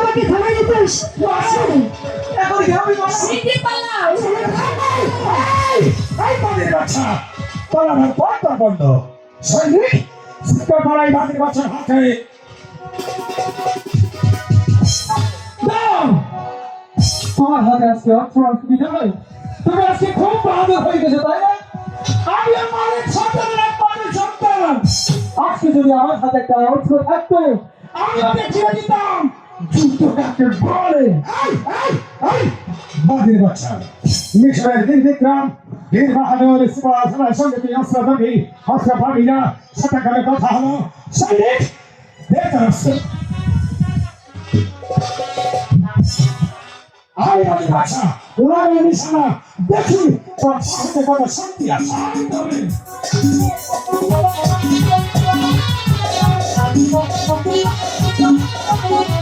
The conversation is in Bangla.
আমাকে থানায় যেতে আসেন। এখন কি হবে বলো? সিটি পালাও। এই বাদের বাচ্চা পালানোর পর তোর বন্ধ সৈনিক শিক্ষা পালাই বাদের বাচ্চার হাতে দাও। তোমার হাতে আজকে অস্ত্র বিজয়, তুমি আজকে খুব বাহাদুর হয়ে গেছো তাই না? আমি আমার সন্তানের একমাত্র সন্তান, আজকে যদি আমার হাতে একটা অস্ত্র থাকতো আমি দেখিয়ে দিতাম যুদ্ধ কাকে বলে। বাদের বাচ্চা মিশরের বীর বিক্রম বীর বাহাদুর সিপাহার সঙ্গে তুই অস্ত্রধারী অস্ত্র পাবি না, সেটা করে কথা হলো সৈনিক দেখতে আসছে। আয় বাদের বাচ্চা ওরা নিশানা দেখি তোর সাথে কত শক্তি আছে। Thank you.